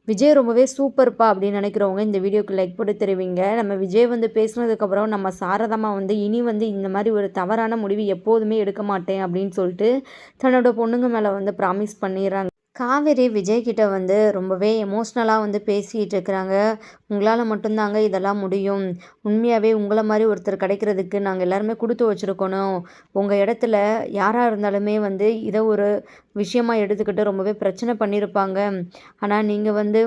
விஜய் ரொம்பவே சூப்பர்ப்பா அப்படின்னு நினைக்கிறவங்க இந்த வீடியோக்கு லைக் போட்டு தெரிவிங்க. நம்ம விஜய் வந்து பேசுனதுக்கப்புறம் நம்ம சாரதாம்மா வந்து இனி வந்து இந்த மாதிரி ஒரு தவறான முடிவு எப்போதுமே எடுக்க மாட்டேன் அப்படின்னு சொல்லிட்டு தன்னோட பொண்ணுங்க மேலே வந்து ப்ராமிஸ் பண்ணிடுறாங்க. காவேரி விஜய் கிட்ட வந்து ரொம்பவே எமோஷ்னலாக வந்து பேசிகிட்டு இருக்கிறாங்க. உங்களால் மட்டும்தாங்க இதெல்லாம் முடியும். உண்மையாகவே உங்களை மாதிரி ஒருத்தர் கிடைக்கிறதுக்கு நாங்கள் எல்லாருமே கொடுத்து வச்சுருக்கணும். உங்கள் இடத்துல யாராக இருந்தாலுமே வந்து இதை ஒரு விஷயமா எடுத்துக்கிட்டு ரொம்பவே பிரச்சனை பண்ணியிருப்பாங்க. ஆனால் நீங்கள் வந்து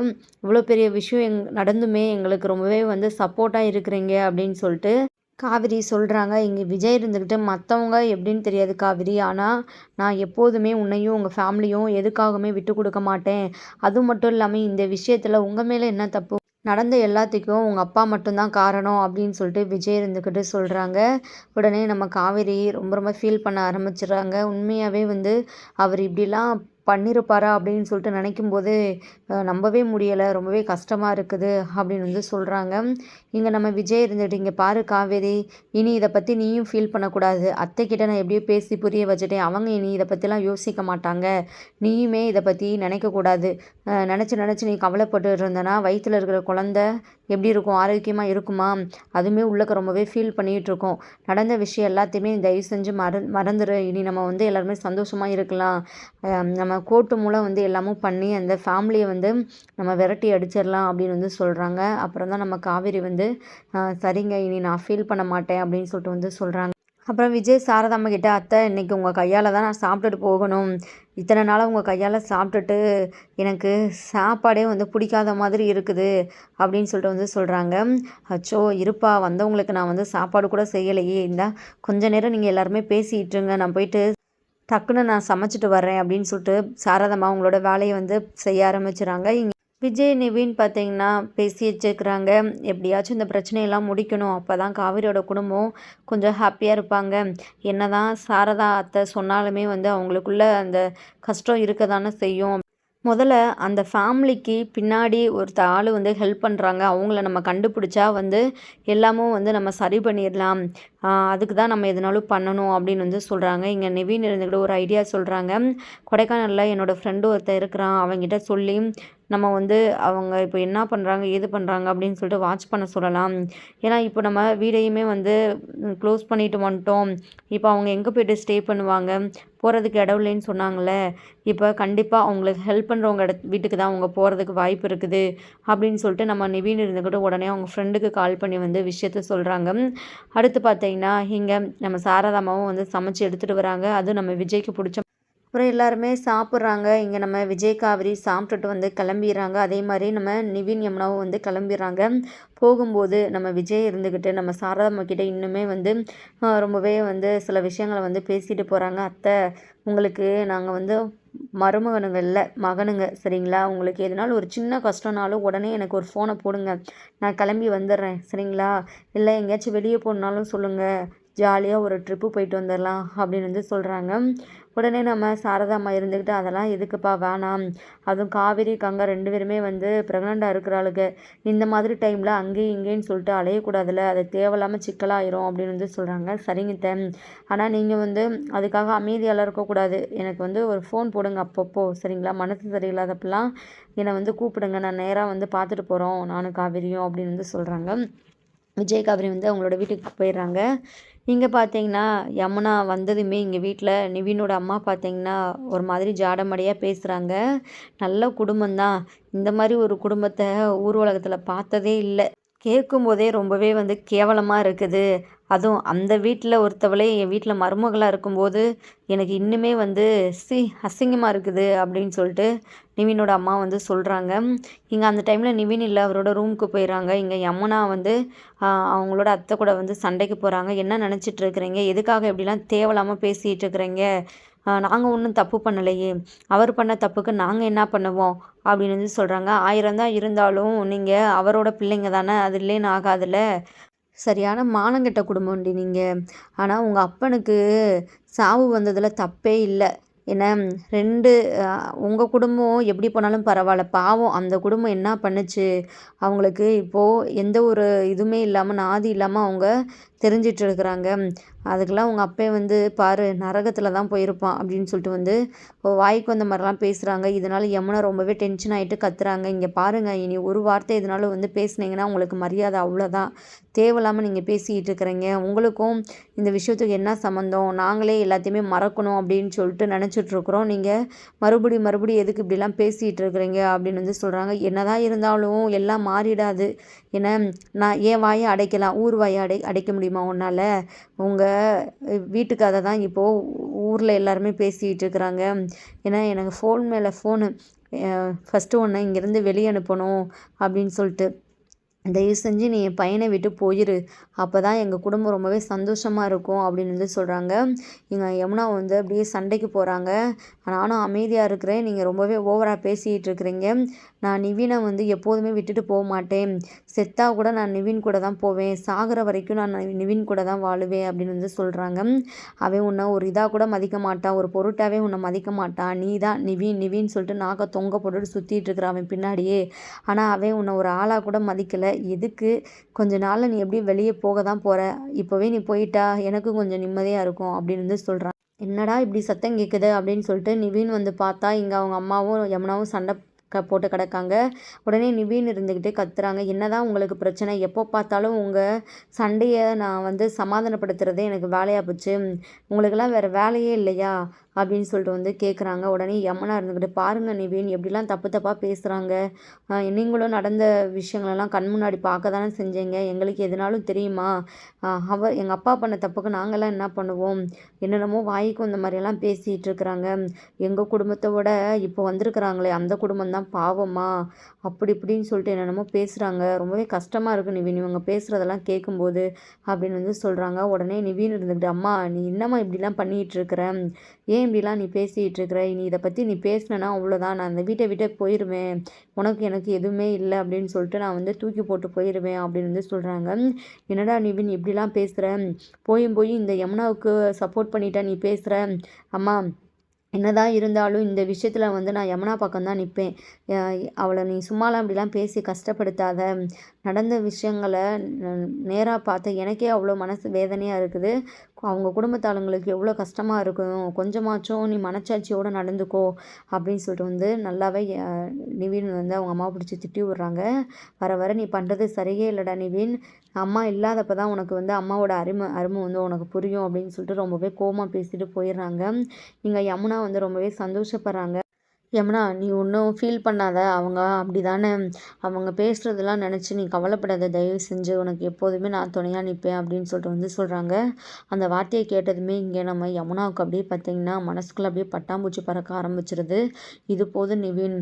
இவ்வளோ பெரிய விஷயம் நடந்துமே எங்களுக்கு ரொம்பவே வந்து சப்போர்ட்டாக இருக்கிறீங்க அப்படின்னு சொல்லிட்டு காவிரி சொல்கிறாங்க. இங்கே விஜய் இருந்துக்கிட்டு மற்றவங்க எப்படின்னு தெரியாது காவிரி, ஆனால் நான் எப்போதுமே உன்னையும் உங்கள் ஃபேமிலியும் எதுக்காகவுமே விட்டு கொடுக்க மாட்டேன். அதுவும் மட்டும் இல்லாமல் இந்த விஷயத்தில் உங்கள் மேலே என்ன தப்பு, நடந்த எல்லாத்துக்கும் உங்கள் அப்பா மட்டும்தான் காரணம் அப்படின்னு சொல்லிட்டு விஜய் இருந்துக்கிட்டு சொல்கிறாங்க. உடனே நம்ம காவேரி ரொம்ப ரொம்ப ஃபீல் பண்ண ஆரம்பிச்சிடுறாங்க. உண்மையாகவே வந்து அவர் இப்படிலாம் பண்ணியிருப்பாரா அப்படின்னு சொல்லிட்டு நினைக்கும்போது நம்பவே முடியலை, ரொம்பவே கஷ்டமாக இருக்குது அப்படின்னு வந்து சொல்கிறாங்க. இங்கே நம்ம விஜய் இருந்துட்டு, இங்கே பாரு காவேரி, இனி இதை பற்றி நீயும் ஃபீல் பண்ணக்கூடாது. அத்தைக்கிட்ட நான் எப்படியோ பேசி புரிய வச்சுட்டேன். அவங்க இனி இதை பற்றிலாம் யோசிக்க மாட்டாங்க. நீயுமே இதை பற்றி நினைக்கக்கூடாது. நினச்சி நீ கவலைப்பட்டு இருந்தனா வயிற்றில் இருக்கிற குழந்த எப்படி இருக்கும், ஆரோக்கியமாக இருக்குமா? அதுவுமே உள்ளக்க ரொம்பவே ஃபீல் பண்ணிகிட்ருக்கோம். நடந்த விஷயம் எல்லாத்தையுமே தயவு செஞ்சு மறந்துடு. இனி நம்ம வந்து எல்லாருமே சந்தோஷமாக இருக்கலாம். நம்ம கோர்ட்டு மூலம் வந்து எல்லாமும் பண்ணி அந்த ஃபேமிலியை வந்து நம்ம விரட்டி அடிச்சிடலாம் அப்படின்னு வந்து சொல்கிறாங்க. அப்புறம் தான் நம்ம காவேரி வந்து சரிங்க இனி நான் ஃபீல் பண்ண மாட்டேன் அப்படின்னு சொல்லிட்டு வந்து சொல்கிறாங்க. அப்புறம் விஜய் சாரதாம்மா கிட்ட, அத்தை இன்னைக்கு உங்கள் கையால் தான் நான் சாப்பிட்டுட்டு போகணும். இத்தனை நாளாக உங்கள் கையால் சாப்பிட்டுட்டு எனக்கு சாப்பாடே வந்து பிடிக்காத மாதிரி இருக்குது அப்படின்னு சொல்லிட்டு வந்து சொல்கிறாங்க. அச்சோ இருப்பா, வந்தவங்களுக்கு நான் வந்து சாப்பாடு கூட செய்யலையே, இந்தா கொஞ்ச நேரம் நீங்கள் எல்லாருமே பேசிகிட்ருங்க, நான் போயிட்டு டக்குன்னு நான் சமைச்சிட்டு வரேன் அப்படின்னு சொல்லிட்டு சாரதாம்மா அவங்களோட வேலையை வந்து செய்ய ஆரம்பிச்சுறாங்க. விஜய் நிவின் பார்த்தீங்கன்னா பேசி வச்சுக்கிறாங்க. எப்படியாச்சும் இந்த பிரச்சனையெல்லாம் முடிக்கணும். அப்போ தான் காவிரியோட குடும்பம் கொஞ்சம் ஹாப்பியாக இருப்பாங்க. என்னதான் சாரதா அத்தை சொன்னாலுமே வந்து அவங்களுக்குள்ள அந்த கஷ்டம் இருக்க தானே செய்யும். முதல்ல அந்த ஃபேமிலிக்கு பின்னாடி ஒருத்த ஆள் வந்து ஹெல்ப் பண்ணுறாங்க. அவங்கள நம்ம கண்டுபிடிச்சா வந்து எல்லாமும் வந்து நம்ம சரி பண்ணிடலாம். அதுக்கு தான் நம்ம எதுனாலும் பண்ணணும் அப்படின்னு வந்து சொல்கிறாங்க. இங்கே நிவின் இருந்துக்கிட்டு ஒரு ஐடியா சொல்கிறாங்க. கொடைக்கானலில் என்னோடய ஃப்ரெண்டு ஒருத்தன் இருக்கிறான். அவங்ககிட்ட சொல்லி நம்ம வந்து அவங்க இப்போ என்ன பண்ணுறாங்க ஏது பண்ணுறாங்க அப்படின்னு சொல்லிட்டு வாட்ச் பண்ண சொல்லலாம். ஏன்னா இப்போ நம்ம வீடையுமே வந்து க்ளோஸ் பண்ணிட்டு வந்துட்டோம். இப்போ அவங்க எங்கே போய்ட்டு ஸ்டே பண்ணுவாங்க, போகிறதுக்கு இடம் இல்லைன்னு சொன்னாங்களே. இப்போ கண்டிப்பாக அவங்களுக்கு ஹெல்ப் பண்ணுறவங்க வீட்டுக்கு தான் அவங்க போகிறதுக்கு வாய்ப்பு இருக்குது அப்படின்னு சொல்லிட்டு நம்ம நிவின் இருந்துக்கிட்டு உடனே அவங்க ஃப்ரெண்டுக்கு கால் பண்ணி வந்து விஷயத்த சொல்கிறாங்க. அடுத்து பார்த்தீங்கன்னா இங்கே நம்ம சாரதாமாவும் வந்து சமைச்சு எடுத்துகிட்டு வராங்க. அதுவும் நம்ம விஜய்க்கு பிடிச்ச. அப்புறம் எல்லாருமே சாப்பிட்றாங்க. இங்கே நம்ம விஜய் காவிரி சாப்பிட்டுட்டு வந்து கிளம்பிடுறாங்க. அதே மாதிரி நம்ம நிவின் யமுனாவும் வந்து கிளம்பிடுறாங்க. போகும்போது நம்ம விஜய் இருந்துக்கிட்டு நம்ம சாரதாம்மா கிட்ட இன்னுமே வந்து ரொம்பவே வந்து சில விஷயங்களை வந்து பேசிட்டு போகிறாங்க. அத்தை உங்களுக்கு நாங்கள் வந்து மருமகனுங்க இல்லை மகனுங்க, சரிங்களா? உங்களுக்கு எதனாலும் ஒரு சின்ன கஷ்டம்னாலும் உடனே எனக்கு ஒரு ஃபோனை போடுங்க, நான் கிளம்பி வந்துடுறேன், சரிங்களா? இல்லை எங்கேயாச்சும் வெளியே போகணுன்னாலும் சொல்லுங்கள், ஜாலியாக ஒரு ட்ரிப்பு போயிட்டு வந்துடலாம் அப்படின்னு வந்து சொல்கிறாங்க. உடனே நம்ம சாரதாம்மா இருந்துக்கிட்டு அதெல்லாம் எதுக்குப்பா வேணாம், அதுவும் காவேரி கங்கா 2 பேருமே வந்து ப்ரெக்னெண்ட்டாக இருக்கிறாளுங்க, இந்த மாதிரி டைமில் அங்கேயும் இங்கேன்னு சொல்லிட்டு அலையக்கூடாதுல்ல, அது தேவையில்லாமல் சிக்கலாயிரும் அப்படின்னு வந்து சொல்கிறாங்க. சரிங்க தம், ஆனால் நீங்கள் வந்து அதுக்காக அமைதியெல்லாம் இருக்கக்கூடாது. எனக்கு வந்து ஒரு ஃபோன் போடுங்க அப்பப்போ, சரிங்களா? மனசு சரியில்லாதப்பெல்லாம் என்னை வந்து கூப்பிடுங்க, நான் நேராக வந்து பார்த்துட்டு போகிறோம் நானும் காவேரியும் அப்படின்னு வந்து சொல்கிறாங்க. விஜய் காவிரி வந்து அவங்களோட வீட்டுக்கு போயிடுறாங்க. இங்கே பார்த்தீங்கன்னா யமுனா வந்ததுமே இங்கே வீட்டில் நிவினோட அம்மா பார்த்தீங்கன்னா ஒரு மாதிரி ஜாடமடையாக பேசுகிறாங்க. நல்ல குடும்பம்தான், இந்த மாதிரி ஒரு குடும்பத்தை ஊர் உலகத்தில் பார்த்ததே இல்லை. கேட்கும்போதே ரொம்பவே வந்து கேவலமாக இருக்குது. அதுவும் அந்த வீட்டில் ஒருத்தவளே என் வீட்டில் மருமகளாக இருக்கும்போது எனக்கு இன்னுமே வந்து அசிங்கமாக இருக்குது அப்படின்னு சொல்லிட்டு நிவினோட அம்மா வந்து சொல்கிறாங்க. இங்கே அந்த டைமில் நிவின் இல்லை, அவரோட ரூமுக்கு போயிடறாங்க. இங்கே யமுனா வந்து அவங்களோட அத்தை கூட வந்து சண்டைக்கு போகிறாங்க. என்ன நினச்சிட்டு இருக்கிறீங்க, எதுக்காக இப்படிலாம் தேவையில்லாமல் பேசிகிட்டு இருக்கிறீங்க, நாங்கள் ஒன்றும் தப்பு பண்ணலையே, அவர் பண்ண தப்புக்கு நாங்கள் என்ன பண்ணுவோம் அப்படின்னு வந்து சொல்கிறாங்க. 1000 தான் இருந்தாலும் நீங்கள் அவரோட பிள்ளைங்க தானே, அது இல்லைன்னு ஆகாதுல்ல, சரியான மானங்கெட்ட குடும்பம்டி நீங்கள். ஆனால் உங்கள் அப்பனுக்கு சாவு வந்ததில் தப்பே இல்லை. ஏன்னா 2 உங்கள் குடும்பம் எப்படி போனாலும் பரவாயில்ல, பாவம் அந்த குடும்பம் என்ன பண்ணுச்சு, அவங்களுக்கு இப்போது எந்த ஒரு இதுவுமே இல்லாமல் நாதி இல்லாமல் அவங்க தெரிஞ்சிட்டு இருக்கிறாங்க. அதுக்கெல்லாம் உங்கள் அப்பே வந்து பாரு நரகத்தில் தான் போயிருப்பான் அப்படின்னு சொல்லிட்டு வந்து வாய்க்கு வந்த மாதிரிலாம் பேசுகிறாங்க. இதனால் யமுனா ரொம்பவே டென்ஷன் ஆகிட்டு கத்துறாங்க. இங்கே பாருங்கள், இனி ஒரு வார்த்தை இதனால வந்து பேசுனீங்கன்னா உங்களுக்கு மரியாதை அவ்வளோதான். தேவையில்லாமல் நீங்கள் பேசிக்கிட்டு இருக்கிறீங்க. உங்களுக்கும் இந்த விஷயத்துக்கு என்ன சம்மந்தம்? நாங்களே எல்லாத்தையுமே மறக்கணும் அப்படின்னு சொல்லிட்டு நினச்சிட்ருக்குறோம். நீங்கள் மறுபடியும் எதுக்கு இப்படிலாம் பேசிகிட்டு இருக்கிறீங்க அப்படின்னு வந்து சொல்கிறாங்க. என்னதான் இருந்தாலும் எல்லாம் மாறிடாது. ஏன்னா நான் என் வாயை அடைக்கலாம், ஊர் வாயை அடைக்க முடியுமா உன்னால்? உங்கள் வீட்டு கதை தான் இப்போது ஊரில் எல்லாருமே பேசிகிட்டு இருக்கிறாங்க. ஏன்னா எனக்கு ஃபோன் மேலே ஃபோனு ஃபஸ்ட்டு ஒன்று இங்கேருந்து வெளியே அனுப்பணும் அப்படின்னு சொல்லிட்டு. தயவு செஞ்சு நீ என் பையனை விட்டு போயிரு, அப்போ தான் எங்கள் குடும்பம் ரொம்பவே சந்தோஷமாக இருக்கும் அப்படின்னு வந்து சொல்கிறாங்க. எங்கள் யமுனா வந்து அப்படியே சண்டைக்கு போகிறாங்க. நானும் அமைதியாக இருக்கிறேன், நீங்கள் ரொம்பவே ஓவராக பேசிகிட்டு இருக்கிறீங்க. நான் நிவினை வந்து எப்போதுமே விட்டுட்டு போக மாட்டேன். செத்தா கூட நான் நிவின் கூட தான் போவேன். சாகிற வரைக்கும் நான் நிவின் கூட தான் வாழுவேன் அப்படின்னு வந்து சொல்கிறாங்க. அவன் உன்னை ஒரு இதாக கூட மதிக்க மாட்டான், ஒரு பொருட்டாகவே உன்னை மதிக்க மாட்டான். நீ தான் நிவின்னு சொல்லிட்டு நாக்க தொங்க போட்டுட்டு சுற்றிட்டு இருக்கிற அவன் பின்னாடியே. ஆனால் அவன் உன்னை ஒரு ஆளாக கூட மதிக்கலை. எதுக்கு? கொஞ்ச நாளில் நீ எப்படியும் வெளியே போக தான் போகிற. இப்போவே நீ போயிட்டா எனக்கும் கொஞ்சம் நிம்மதியாக இருக்கும் அப்படின்னு வந்து சொல்கிறான். என்னடா இப்படி சத்தம் கேட்குது அப்படின்னு சொல்லிட்டு நிவின் வந்து பார்த்தா இங்கே அவங்க அம்மாவும் யமுனாவும் சண்டை போட்டு கிடக்காங்க. உடனே நிவின் இருந்துக்கிட்டு கத்துறாங்க. என்னதான் உங்களுக்கு பிரச்சனை? எப்போ பார்த்தாலும் உங்கள் சண்டையை நான் வந்து சமாதானப்படுத்துகிறதே எனக்கு வேலையாக போச்சு. உங்களுக்கெல்லாம் வேறு வேலையே இல்லையா அப்படின்னு சொல்லிட்டு வந்து கேட்குறாங்க. உடனே யமுனா இருந்துக்கிட்டு பாருங்கள் நிவின் எப்படிலாம் தப்பாக பேசுகிறாங்க. நீங்களும் நடந்த விஷயங்களெல்லாம் கண் முன்னாடி பார்க்க தானே செஞ்சீங்க. எங்களுக்கு எதுனாலும் தெரியுமா? எங்கள் அப்பா பண்ண தப்புக்கு நாங்கள்லாம் என்ன பண்ணுவோம்? என்னென்னமோ வாய்க்கு இந்த மாதிரியெல்லாம் பேசிகிட்டு இருக்கிறாங்க. எங்கள் குடும்பத்தை விட இப்போ வந்திருக்கிறாங்களே அந்த குடும்பம் தான் பாவமா அப்படி இப்படின்னு சொல்லிட்டு என்னென்னமோ பேசுகிறாங்க. ரொம்பவே கஷ்டமாக இருக்குது நிவின் இவங்க பேசுகிறதெல்லாம் கேட்கும்போது அப்படின்னு வந்து சொல்கிறாங்க. உடனே நிவின் இருந்துக்கிட்டு அம்மா நீ என்னம்மா இப்படிலாம் பண்ணிகிட்டு இருக்கிற? ஏன் இப்படிலாம் நீ பேசிகிட்டு இருக்கிற? நீ இதை பற்றி நீ பேசினேன்னா அவ்வளோதான், நான் அந்த வீட்டை விட்டே போயிடுவேன். எனக்கு எதுவுமே இல்லை அப்படின்னு சொல்லிட்டு நான் வந்து தூக்கி போட்டு போயிடுவேன் அப்படின்னு வந்து சொல்கிறாங்க. என்னடா நிவின் இப்படிலாம் பேசுகிற? போய் இந்த யமுனாவுக்கு சப்போர்ட் பண்ணிட்டா நீ பேசுகிற? அம்மா என்னதான் இருந்தாலும் இந்த விஷயத்தில் வந்து நான் யமுனா பக்கம் தான் நிற்பேன். அவளை நீ சும்மாலாம் அப்படிலாம் பேசி கஷ்டப்படுத்தாத. நடந்த விஷயங்களை நேராக பார்த்து எனக்கே அவ்வளோ மனசு வேதனையாக இருக்குது. அவங்க குடும்பத்தாளுங்களுக்கு எவ்வளோ கஷ்டமாக இருக்கும். கொஞ்சமாச்சும் நீ மனச்சாட்சியோடு நடந்துக்கோ அப்படின்னு சொல்லிட்டு வந்து நல்லாவே நிவின் வந்து அவங்க அம்மா பிடிச்சி திட்டி விட்றாங்க. வர நீ பண்ணுறது சரியே இல்லைடா நிவின். அம்மா இல்லாதப்போ தான் உனக்கு வந்து அம்மாவோட அருமை வந்து உனக்கு புரியும் அப்படின்னு சொல்லிட்டு ரொம்பவே கோவமாக பேசிட்டு போயிடுறாங்க. இங்கே யமுனா வந்து ரொம்பவே சந்தோஷப்படுறாங்க. யமுனா நீ ஒன்றும் ஃபீல் பண்ணாத, அவங்க அப்படி தானே, அவங்க பேசுகிறதெல்லாம் நினச்சி நீ கவலைப்படாத, தயவு செஞ்சு உனக்கு எப்போதுமே நான் துணையாக நிற்பேன் அப்படின்னு சொல்லிட்டு வந்து சொல்கிறாங்க. அந்த வார்த்தையை கேட்டதுமே இங்கே நம்ம யமுனாவுக்கு அப்படியே பார்த்திங்கன்னா மனசுக்குள்ளே அப்படியே பட்டாம்பூச்சி பறக்க ஆரம்பிச்சிருது. இது போதும் நிவின்,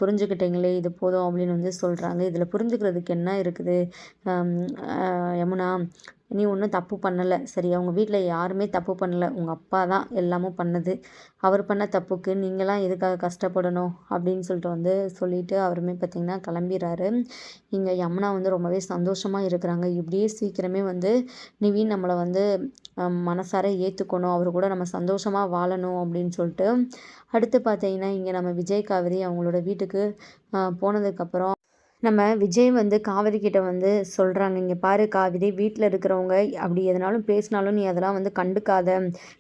புரிஞ்சுக்கிட்டீங்களே இது போதும் அப்படின்னு வந்து சொல்கிறாங்க. இதில் புரிஞ்சுக்கிறதுக்கு என்ன இருக்குது யமுனா? நீ ஒன்றும் தப்பு பண்ணலை சரியா? உங்கள் வீட்டில் யாருமே தப்பு பண்ணலை, உங்கள் அப்பா தான் எல்லாமும் பண்ணது. அவர் பண்ண தப்புக்கு நீங்களாம் எதுக்காக கஷ்டப்படணும் அப்படின்னு சொல்லிட்டு வந்து சொல்லிவிட்டு அவருமே பார்த்திங்கன்னா கிளம்பிடுறாரு. இங்கே யமுனா வந்து ரொம்பவே சந்தோஷமாக இருக்கிறாங்க. இப்படியே சீக்கிரமே வந்து நிவின் நம்மளை வந்து மனசார ஏற்றுக்கணும், அவர் கூட நம்ம சந்தோஷமாக வாழணும் அப்படின்னு சொல்லிட்டு. அடுத்து பார்த்திங்கன்னா இங்கே நம்ம விஜய் காவேரி அவங்களோட வீட்டுக்கு போனதுக்கப்புறம் நம்ம விஜய் வந்து காவேரி கிட்ட வந்து சொல்கிறாங்க. இங்கே பாரு காவேரி, வீட்டில் இருக்கிறவங்க அப்படி எதனாலும் பேசினாலும் நீ அதெல்லாம் வந்து கண்டுக்காத,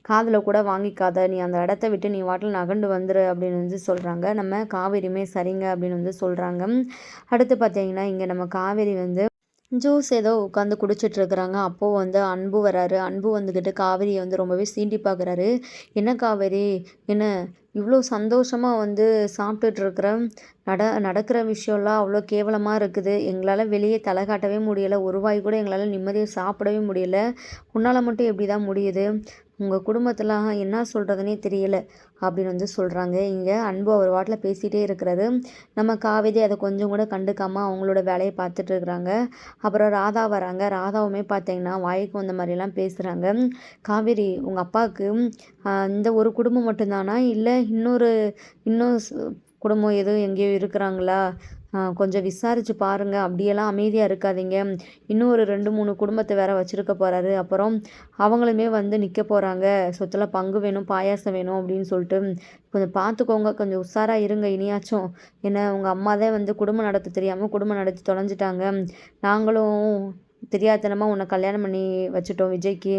காதில் கூட வாங்கிக்காத, நீ அந்த இடத்த விட்டு நீ வாட்டில் நகண்டு வந்துரு அப்படின்னு வந்து சொல்கிறாங்க. நம்ம காவேரியுமே சரிங்க அப்படின்னு வந்து சொல்கிறாங்க. அடுத்து பார்த்தீங்கன்னா இங்கே நம்ம காவேரி வந்து ஜூஸ் ஏதோ உட்காந்து குடிச்சிட்ருக்குறாங்க. அப்போது வந்து அன்பு வராரு. அன்பு வந்துக்கிட்டு காவேரியை வந்து ரொம்பவே சீண்டி பார்க்குறாரு. என்ன காவேரி, என்ன இவ்வளோ சந்தோஷமாக வந்து சாப்பிட்டுட்ருக்குற? நடக்கிற விஷயம்லாம் அவ்வளோ கேவலமாக இருக்குது. எங்களால் வெளியே தலை காட்டவே முடியலை, ஒரு வாய் கூட எங்களால் நிம்மதியாக சாப்பிடவே முடியல. உன்னால் மட்டும் எப்படி தான் முடியுது? உங்கள் குடும்பத்தெலாம் என்ன சொல்கிறதுனே தெரியல அப்படின்னு வந்து சொல்கிறாங்க. இங்கே அன்பு அவர் வாட்டில் பேசிகிட்டே இருக்கிறாரு. நம்ம காவேரி அதை கொஞ்சம் கூட கண்டுக்காமல் அவங்களோட வேலையை பார்த்துட்டு இருக்கிறாங்க. அப்புறம் ராதா வராங்க. ராதாவுமே பார்த்தீங்கன்னா வாய்க்கு வந்த மாதிரிலாம் பேசுகிறாங்க. காவேரி, உங்கள் அப்பாவுக்கு இந்த ஒரு குடும்பம் மட்டும்தானா, இல்லை இன்னும் குடும்பம் எதுவும் எங்கேயோ இருக்கிறாங்களா? கொஞ்சம் விசாரித்து பாருங்கள், அப்படியெல்லாம் அமைதியாக இருக்காதீங்க. இன்னும் ஒரு 2-3 குடும்பத்தை வேற வச்சுருக்க போகிறாரு. அப்புறம் அவங்களுமே வந்து நிற்க போகிறாங்க, சொத்தில் பங்கு வேணும், பாயாசம் வேணும் அப்படின்னு சொல்லிட்டு. கொஞ்சம் பார்த்துக்கோங்க, கொஞ்சம் உஷாராக இருங்க இனியாச்சும். ஏன்னா உங்கள் அம்மா தான் வந்து குடும்பம் நடத்த தெரியாமல் குடும்பம் நடத்தி தொலைஞ்சிட்டாங்க. நாங்களும் தெரியாத்தனமாக உன்னை கல்யாணம் பண்ணி வச்சுட்டோம் விஜய்க்கு.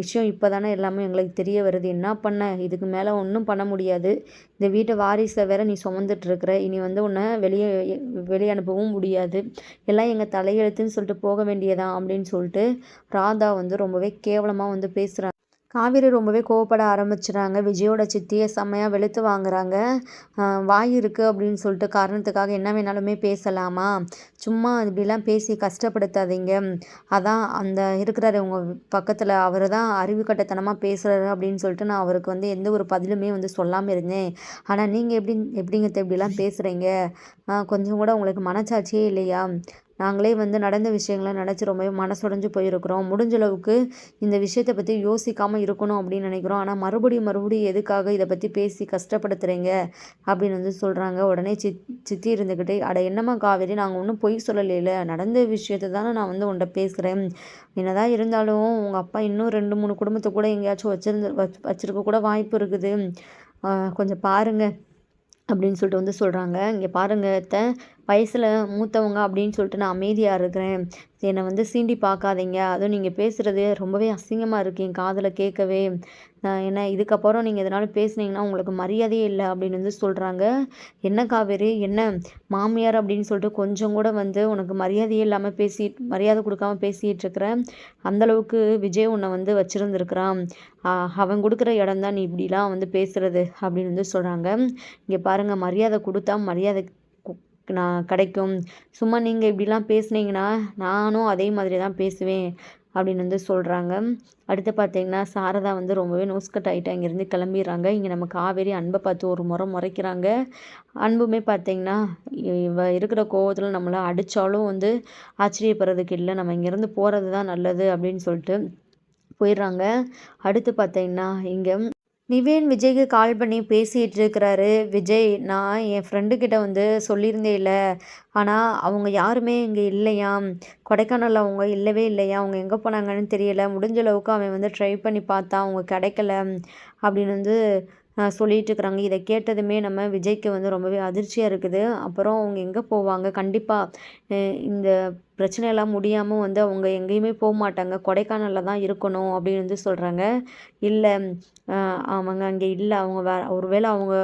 விஷயம் இப்போ தானே எல்லாமே எங்களுக்கு தெரிய வருது. என்ன பண்ண? இதுக்கு மேலே ஒன்றும் பண்ண முடியாது. இந்த வீட்டு வாரிசை வேற நீ சுமந்துட்டுருக்குற. இனி வந்து உன்னை வெளியே அனுப்பவும் முடியாது. எல்லாம் எங்கள் தலையெழுத்துன்னு சொல்லிட்டு போக வேண்டியதான் அப்படின்னு சொல்லிட்டு ராதா வந்து ரொம்பவே கேவலமாக வந்து பேசுகிறாங்க. காவேரி ரொம்பவே கோவப்பட ஆரம்பிச்சுறாங்க. விஜயோட சித்தியை செம்மையாக வெளுத்து வாங்குறாங்க. வாய் இருக்குது அப்படின்னு சொல்லிட்டு காரணத்துக்காக என்ன வேணாலுமே பேசலாமா? சும்மா இப்படிலாம் பேசி கஷ்டப்படுத்தாதீங்க. அதான் அந்த இருக்கிறாரு உங்கள் பக்கத்தில், அவர் தான் அறிவு கட்டத்தனமாக பேசுகிறாரு அப்படின்னு சொல்லிட்டு நான் அவருக்கு வந்து எந்த ஒரு பதிலுமே வந்து சொல்லாமல் இருந்தேன். ஆனால் நீங்கள் எப்படிங்க இப்படிலாம் பேசுகிறீங்க? கொஞ்சம் கூட உங்களுக்கு மனச்சாட்சியே இல்லையா? நாங்களே வந்து நடந்த விஷயங்களை நினச்சி ரொம்பவே மனசுடைஞ்சு போயிருக்கிறோம். முடிஞ்ச அளவுக்கு இந்த விஷயத்தை பற்றி யோசிக்காமல் இருக்கணும் அப்படின்னு நினைக்கிறோம். ஆனால் மறுபடியும் எதுக்காக இதை பற்றி பேசி கஷ்டப்படுத்துகிறீங்க அப்படின்னு வந்து சொல்கிறாங்க. உடனே சித்தி இருந்துக்கிட்டே, அட என்னம்மா காவேரி, நாங்கள் ஒன்றும் பொய் சொல்லலையில, நடந்த விஷயத்தை தானே நான் வந்து உன்கிட்ட பேசுகிறேன். என்னதான் இருந்தாலும் உங்கள் அப்பா இன்னும் 2-3 குடும்பத்தை கூட எங்கேயாச்சும் வச்சிருக்க கூட வாய்ப்பு இருக்குது. கொஞ்சம் பாருங்கள் அப்படின்னு சொல்லிட்டு வந்து சொல்கிறாங்க. இங்கே பாருங்க வயசில் மூத்தவங்க அப்படின்னு சொல்லிட்டு நான் அமைதியாக இருக்கிறேன். என்னை வந்து சீண்டி பார்க்காதீங்க. அதுவும் நீங்கள் பேசுகிறது ரொம்பவே அசிங்கமாக இருக்குது என் காதில் கேட்கவே. என்ன இதுக்கப்புறம் நீங்கள் எதனாலும் பேசுனீங்கன்னா உங்களுக்கு மரியாதையே இல்லை அப்படின்னு வந்து சொல்கிறாங்க. என்ன காவேரி, என்ன மாமியார் அப்படின்னு சொல்லிட்டு கொஞ்சம் கூட வந்து உனக்கு மரியாதையே இல்லாமல் மரியாதை கொடுக்காம பேசிகிட்டு இருக்கிற. அந்தளவுக்கு விஜய் உன்னை வந்து வச்சுருந்துருக்குறான். அவன் கொடுக்குற இடம் தான் நீ இப்படிலாம் வந்து பேசுகிறது அப்படின்னு வந்து சொல்கிறாங்க. இங்கே பாருங்கள், மரியாதை கொடுத்தா மரியாதை நான் கிடைக்கும். சும்மா நீங்கள் இப்படிலாம் பேசுனீங்கன்னா நானும் அதே மாதிரி தான் பேசுவேன் அப்படின்னு வந்து சொல்கிறாங்க. அடுத்து பார்த்தீங்கன்னா சாரதா வந்து ரொம்பவே நோஸ்கட் ஆகிட்டு அங்கேருந்து கிளம்பிடுறாங்க. இங்கே நம்ம காவேரி அன்பை பார்த்து ஒரு முறைக்கிறாங்க. அன்புமே பார்த்தீங்கன்னா இவ இருக்கிற கோவத்தில் நம்மளை அடித்தாலும் வந்து ஆச்சரியப்படுறதுக்கு இல்லை, நம்ம இங்கேருந்து போகிறது தான் நல்லது அப்படின்னு சொல்லிட்டு போயிடுறாங்க. அடுத்து பார்த்தீங்கன்னா இங்கே நிவேன் விஜய்க்கு கால் பண்ணி பேசிகிட்டு இருக்கிறாரு. விஜய், நான் என் ஃப்ரெண்டுக்கிட்ட வந்து சொல்லியிருந்தேன்ல, ஆனால் அவங்க யாருமே இங்கே இல்லையாம். கொடைக்கானலில் அவங்க இல்லவே இல்லையா, அவங்க எங்கே போனாங்கன்னு தெரியல. முடிஞ்ச அளவுக்கு அவன் வந்து ட்ரை பண்ணி பார்த்தா அவங்க கிடைக்கல அப்படின்னு வந்து சொல்லிட்டு இருக்கிறாங்க. இதை கேட்டதுமே நம்ம விஜய்க்கு வந்து ரொம்பவே அதிர்ச்சியாக இருக்குது. அப்புறம் அவங்க எங்கே போவாங்க? கண்டிப்பாக இந்த பிரச்சனையெல்லாம் முடியாமல் வந்து அவங்க எங்கேயுமே போக மாட்டாங்க. கொடைக்கானலில் தான் இருக்கணும் அப்படின்னு வந்து சொல்கிறாங்க. இல்லை, அவங்க அங்கே இல்லை, அவங்க ஒருவேளை அவங்க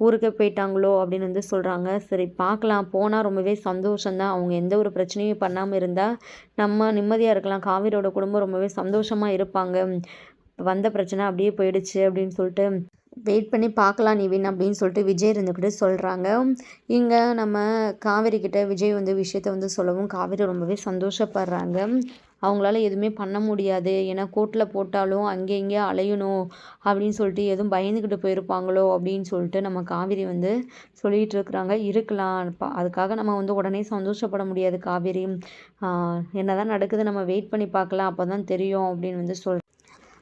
ஊருக்கே போயிட்டாங்களோ அப்படின்னு வந்து சொல்கிறாங்க. சரி பார்க்கலாம், போனால் ரொம்பவே சந்தோஷம்தான். அவங்க எந்த ஒரு பிரச்சனையும் பண்ணாமல் இருந்தால் நம்ம நிம்மதியாக இருக்கலாம். காவேரியோட குடும்பம் ரொம்பவே சந்தோஷமாக இருப்பாங்க. வந்த பிரச்சனை அப்படியே போயிடுச்சு அப்படின்னு சொல்லிட்டு வெயிட் பண்ணி பார்க்கலாம் நிவின் அப்படின்னு சொல்லிட்டு விஜய் இருந்துக்கிட்டு சொல்கிறாங்க. இங்கே நம்ம காவேரி கிட்ட விஜய் வந்து விஷயத்த வந்து சொல்லவும் காவேரி ரொம்பவே சந்தோஷப்படுறாங்க. அவங்களால எதுவுமே பண்ண முடியாது, ஏன்னா கோர்ட்டில் போட்டாலும் அங்கே இங்கேயே அலையணும் அப்படின்னு சொல்லிட்டு எதுவும் பயந்துக்கிட்டு போயிருப்பாங்களோ அப்படின்னு சொல்லிட்டு நம்ம காவேரி வந்து சொல்லிகிட்டு இருக்கிறாங்க. இருக்கலாம், அதுக்காக நம்ம வந்து உடனே சந்தோஷப்பட முடியாது காவேரி. என்னதான் நடக்குது நம்ம வெயிட் பண்ணி பார்க்கலாம், அப்போ தான் தெரியும் அப்படின்னு வந்து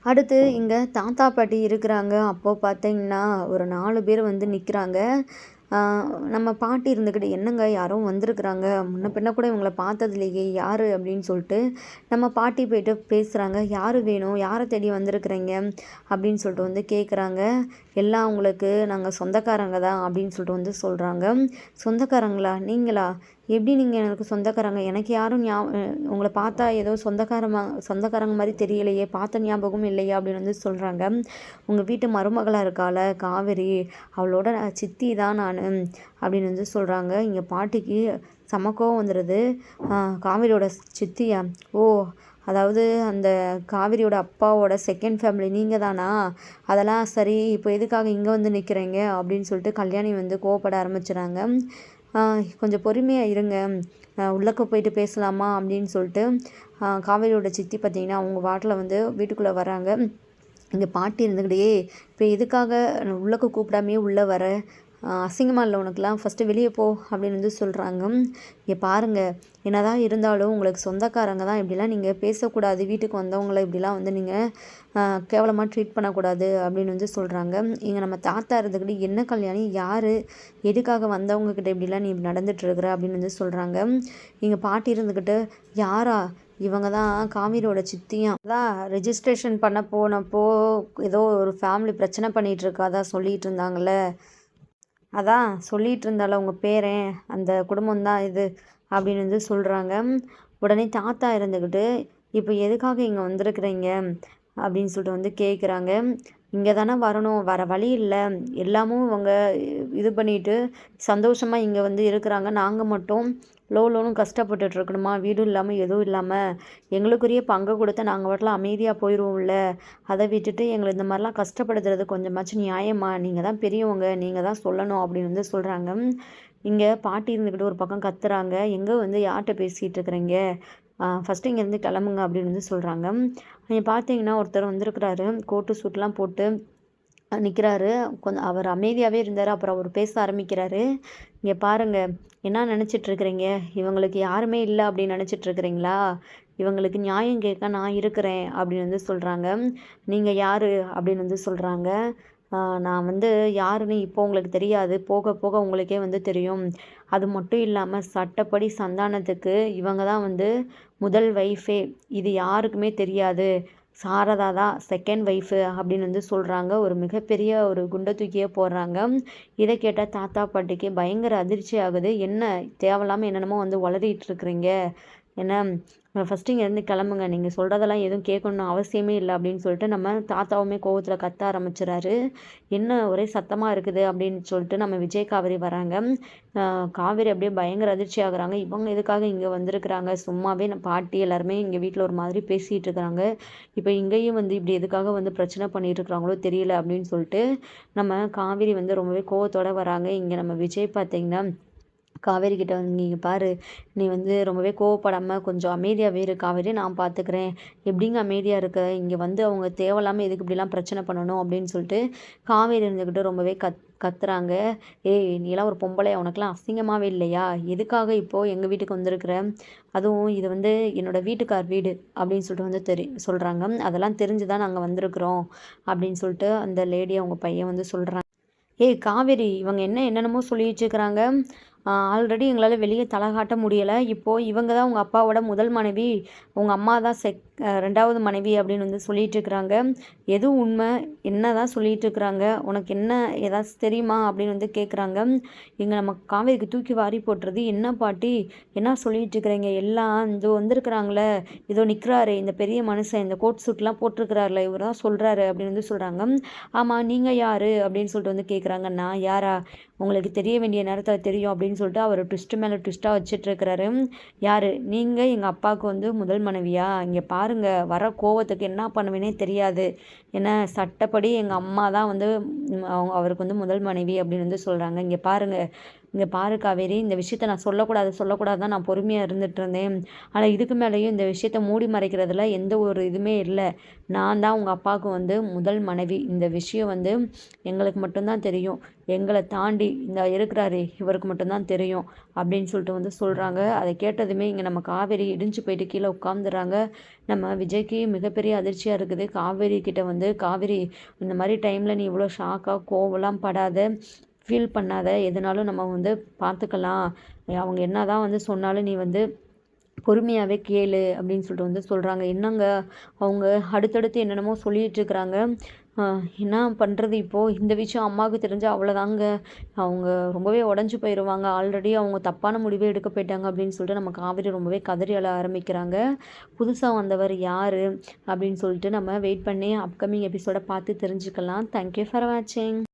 அடுத்து இங்கே தாத்தா பாட்டி இருக்கிறாங்க. அப்போது பார்த்தீங்கன்னா ஒரு 4 பேர் வந்து நிற்கிறாங்க. நம்ம பாட்டி இருந்துக்கிட்டு, என்னங்க யாரோ வந்திருக்குறாங்க, முன்ன பின்ன கூட இவங்கள பார்த்ததில்லையே, யார் அப்படின்னு சொல்லிட்டு நம்ம பாட்டி போய்ட்டு பேசுகிறாங்க. யார் வேணும், யாரை தேடி வந்திருக்குறீங்க அப்படின்னு சொல்லிட்டு வந்து கேட்குறாங்க. எல்லாம் அவங்களுக்கு நாங்கள் சொந்தக்காரங்க தான் அப்படின்னு சொல்லிட்டு வந்து சொல்கிறாங்க. சொந்தக்காரங்களா? நீங்களா? எப்படி நீங்கள் எனக்கு சொந்தக்காரங்க? எனக்கு யாரும் உங்களை பார்த்தா ஏதோ சொந்தக்காரங்க மாதிரி தெரியலையே, பார்த்த ஞாபகம் இல்லையா அப்படின்னு வந்து சொல்கிறாங்க. உங்கள் வீட்டு மருமகளாக இருக்கால காவேரி, அவளோட சித்தி தான் நான் அப்படின்னு வந்து சொல்கிறாங்க. இங்கே பாட்டிக்கு சமக்கம் வந்துடுது. காவேரியோட சித்தியா? ஓ, அதாவது அந்த காவேரியோட அப்பாவோட செகண்ட் ஃபேமிலி நீங்கள் தானா? அதெல்லாம் சரி, இப்போ எதுக்காக இங்கே வந்து நிற்கிறீங்க அப்படின்னு சொல்லிட்டு கல்யாணி வந்து கோவப்பட ஆரம்பிச்சுறாங்க. கொஞ்சம் பொறுமையாக இருங்க, உள்ளக்க போயிட்டு பேசலாமா அப்படின்னு சொல்லிட்டு காவேரியோட சித்தி பார்த்திங்கன்னா அவங்க வாட்டில் வந்து வீட்டுக்குள்ளே வராங்க. இங்கே பாட்டி இருந்துக்கிட்டே, இப்போ எதுக்காக உள்ளக்க கூப்பிடாமையே உள்ளே வர, அசிங்கமாக இல்லை உனக்குலாம், ஃபஸ்ட்டு வெளியே போ அப்படின்னு வந்து சொல்கிறாங்க. இங்கே பாருங்கள், என்ன தான் இருந்தாலும் உங்களுக்கு சொந்தக்காரங்க தான், இப்படிலாம் நீங்கள் பேசக்கூடாது, வீட்டுக்கு வந்தவங்களை இப்படிலாம் வந்து நீங்கள் கேவலமாக ட்ரீட் பண்ணக்கூடாது அப்படின்னு வந்து சொல்கிறாங்க. இங்கே நம்ம தாத்தா இருந்துக்கிட்டு, என்ன கல்யாணி, யார், எதுக்காக வந்தவங்கக்கிட்ட இப்படிலாம் நீ நடந்துகிட்ருக்குற அப்படின்னு வந்து சொல்கிறாங்க. இங்கே பாட்டி இருந்துக்கிட்டு, யாரா? இவங்க தான் காவேரியோட சித்தியாம். அதான் ரெஜிஸ்ட்ரேஷன் பண்ண போனப்போ ஏதோ ஒரு ஃபேமிலி பிரச்சனை பண்ணிகிட்ருக்கா, அதான் சொல்லிகிட்டு இருந்தாங்கள்ல, அதான் சொல்லிகிட்டு இருந்தால உங்கள் பேரன், அந்த குடும்பம் தான் இது அப்படின்னு வந்து சொல்கிறாங்க. உடனே தாத்தா இருந்துக்கிட்டு, இப்போ எதுக்காக இங்கே வந்திருக்கிறீங்க அப்படின்னு சொல்லிட்டு வந்து கேட்குறாங்க. இங்கே தானே வரணும், வர வழி இல்லை, எல்லாமும் இவங்க இது பண்ணிட்டு சந்தோஷமாக இங்கே வந்து இருக்கிறாங்க, நாங்கள் மட்டும் லோனும் கஷ்டப்பட்டுட்டு இருக்கணுமா, வீடும் இல்லாமல் எதுவும் இல்லாமல், எங்களுக்குரிய பங்கை கொடுத்தா நாங்கள் பாட்டில் அமைதியாக போயிடுவோம்ல, அதை விட்டுட்டு எங்களை இந்த மாதிரிலாம் கஷ்டப்படுத்துறது கொஞ்சமாச்சும் நியாயமா, நீங்கள் தான் பெரியவங்க, நீங்கள் தான் சொல்லணும் அப்படின்னு வந்து சொல்கிறாங்க. இங்கே பாட்டி இருந்துக்கிட்டு ஒரு பக்கம் கத்துறாங்க, எங்கே வந்து யார்கிட்ட பேசிகிட்டு இருக்கிறீங்க, ஃபஸ்ட்டு இங்கேருந்து கிளம்புங்க அப்படின்னு வந்து சொல்கிறாங்க. நீங்கள் பார்த்தீங்கன்னா ஒருத்தர் வந்திருக்கிறாரு, கோட்டு சூட்லாம் போட்டு நிற்கிறாரு. கொஞ்சம் அவர் அமைதியாகவே இருந்தார். அப்புறம் அவர் பேச ஆரம்பிக்கிறாரு. இங்கே பாருங்க, என்ன நினச்சிட்ருக்கிறீங்க, இவங்களுக்கு யாருமே இல்லை அப்படின்னு நினச்சிட்ருக்கிறீங்களா, இவங்களுக்கு நியாயம் கேட்க நான் இருக்கிறேன் அப்படின்னு வந்து சொல்கிறாங்க. நீங்கள் யார் அப்படின்னு வந்து சொல்கிறாங்க. நான் வந்து யாருன்னு இப்போ உங்களுக்கு தெரியாது, போக போக உங்களுக்கே வந்து தெரியும். அது மட்டும் இல்லாமல் சட்டப்படி சந்தானத்துக்கு இவங்க தான் வந்து முதல் ஒய்ஃபே, இது யாருக்குமே தெரியாது, சாரதா தான் செகண்ட் ஒய்ஃபு அப்படின்னு வந்து சொல்கிறாங்க. ஒரு மிகப்பெரிய ஒரு குண்டை தூக்கியே போடுறாங்க. இதை கேட்டால் தாத்தா பாட்டிக்கு பயங்கர அதிர்ச்சி ஆகுது. என்ன தேவையில்லாமல் என்னென்னமோ வந்து உளறிட்டு இருக்கிறீங்க, என்ன ஃபஸ்ட்டு இங்கேருந்து கிளம்புங்க, நீங்கள் சொல்கிறதெல்லாம் எதுவும் கேட்கணுன்னு அவசியமே இல்லை அப்படின்னு சொல்லிட்டு நம்ம தாத்தாவுமே கோவத்தில் கத்த ஆரம்பிச்சிடறாரு. என்ன ஒரே சத்தமாக இருக்குது அப்படின்னு சொல்லிட்டு நம்ம விஜய் காவேரி வராங்க. காவேரி அப்படியே பயங்கர அதிர்ச்சி ஆகுறாங்க. இவங்க எதுக்காக இங்கே வந்திருக்கிறாங்க, சும்மாவே பாட்டி எல்லாருமே இங்கே வீட்டில் ஒரு மாதிரி பேசிகிட்டு இருக்கிறாங்க, இப்போ இங்கேயும் வந்து இப்படி எதுக்காக வந்து பிரச்சனை பண்ணிகிட்டு இருக்கிறாங்களோ தெரியல அப்படின்னு சொல்லிட்டு நம்ம காவேரி வந்து ரொம்பவே கோவத்தோடு வராங்க. இங்கே நம்ம விஜய் பார்த்திங்கன்னா காவேரி கிட்ட வந்து, நீங்கள் பாரு, நீ வந்து ரொம்பவே கோவப்படாமல் கொஞ்சம் அமைதியாகவே இரு காவேரி, நான் பார்த்துக்கிறேன், எப்படிங்க அமைதியாக இருக்க, இங்கே வந்து அவங்க தேவையில்லாமல் எதுக்கு இப்படிலாம் பிரச்சனை பண்ணணும் அப்படின்னு சொல்லிட்டு காவேரி இருந்துக்கிட்டு ரொம்பவே கத்துறாங்க. ஏய், நீலாம் ஒரு பொம்பளை, உனக்குலாம் அசிங்கமாகவே இல்லையா, எதுக்காக இப்போது எங்கள் வீட்டுக்கு வந்திருக்கிற, அதுவும் இது வந்து என்னோடய வீட்டுக்கார் வீடு அப்படின்னு சொல்லிட்டு வந்து சொல்கிறாங்க. அதெல்லாம் தெரிஞ்சு தான் நாங்கள் வந்திருக்கிறோம் அப்படின்னு சொல்லிட்டு அந்த லேடி அவங்க பையன் வந்து சொல்கிறாங்க. ஏய் காவேரி, இவங்க என்னென்னமோ சொல்லிட்டு இருக்கிறாங்க, ஆல்ரெடி எங்களால் வெளியே தலை காட்ட முடியலை, இப்போது இவங்க தான் உங்கள் அப்பாவோட முதல் மனைவி, உங்கள் அம்மா தான் ரெண்டாவது மனைவி அப்படின்னு வந்து சொல்லிட்டு இருக்கிறாங்க. எது உண்மை, என்ன தான் சொல்லிட்டு இருக்கிறாங்க, உனக்கு என்ன ஏதாச்சும் தெரியுமா அப்படின்னு வந்து கேட்குறாங்க. இங்கே நம்ம காவேரிக்கு தூக்கி வாரி போட்டுறது, என்ன பாட்டி என்ன சொல்லிட்டு இருக்கிறீங்க, எல்லாம் இதோ வந்திருக்கிறாங்களே, இதோ நிற்கிறாரு இந்த பெரிய மனுஷன், இந்த கோட் சூட்லாம் போட்டிருக்கிறாருல, இவர் தான் சொல்கிறாரு அப்படின்னு வந்து சொல்கிறாங்க. ஆமாம், நீங்கள் யார் அப்படின்னு சொல்லிட்டு வந்து கேட்குறாங்க. நான் யாரா, உங்களுக்கு தெரிய வேண்டிய நேரத்தில் தெரியும் அப்படின்னு சொல்லிட்டு அவர் ட்விஸ்ட்டு மேலே ட்விஸ்ட்டாக வச்சிட்ருக்கிறாரு. யார் நீங்கள், எங்கள் அப்பாவுக்கு வந்து முதல் மனைவியா, இங்கே பாருங்கள், வர கோவத்துக்கு என்ன பண்ணுவேனே தெரியாது, ஏன்னா சட்டப்படி எங்கள் அம்மா தான் வந்து அவருக்கு வந்து முதல் மனைவி அப்படின்னு வந்து சொல்கிறாங்க. இங்கே பாரு காவேரி, இந்த விஷயத்த நான் சொல்லக்கூடாது தான் நான் பொறுமையாக இருந்துகிட்டு இருந்தேன், ஆனால் இதுக்கு மேலேயும் இந்த விஷயத்த மூடி மறைக்கிறதுல எந்த ஒரு இதுவுமே இல்லை, நான் தான் உங்கள் அப்பாவுக்கு வந்து முதல் மனைவி, இந்த விஷயம் வந்து எங்களுக்கு மட்டும்தான் தெரியும், எங்களை தாண்டி இந்த இருக்கிறாரு இவருக்கு மட்டும்தான் தெரியும் அப்படின்னு சொல்லிட்டு வந்து சொல்கிறாங்க. அதை கேட்டதுமே இங்கே நம்ம காவேரி இடிஞ்சு போயிட்டு கீழே உட்காந்துடுறாங்க. நம்ம விஜய்க்கு மிகப்பெரிய அதிர்ச்சியாக இருக்குது. காவேரி கிட்ட வந்து, காவேரி இந்த மாதிரி டைமில் நீ இவ்வளோ ஷாக்காக கோவலாம் படாத, ஃபீல் பண்ணாத, எதுனாலும் நம்ம வந்து பார்த்துக்கலாம், அவங்க என்ன தான் வந்து சொன்னாலும் நீ வந்து பொறுமையாகவே கேளு அப்படின்னு சொல்லிட்டு வந்து சொல்கிறாங்க. என்னங்க அவங்க அடுத்தடுத்து என்னென்னமோ சொல்லிகிட்டு இருக்கிறாங்க, என்ன பண்ணுறது இப்போது, இந்த விஷயம் அம்மாவுக்கு தெரிஞ்சால் அவ்வளோதாங்க, அவங்க ரொம்பவே உடஞ்சி போயிடுவாங்க, ஆல்ரெடி அவங்க தப்பான முடிவே எடுக்க போயிட்டாங்க அப்படின்னு சொல்லிட்டு நம்ம காவேரி ரொம்பவே கதறி அழ ஆரம்பிக்கிறாங்க. புதுசாக வந்தவர் யார் அப்படின்னு சொல்லிட்டு நம்ம வெயிட் பண்ணி அப்கமிங் எபிசோடை பார்த்து தெரிஞ்சுக்கலாம். தேங்க்யூ ஃபார் வாட்சிங்.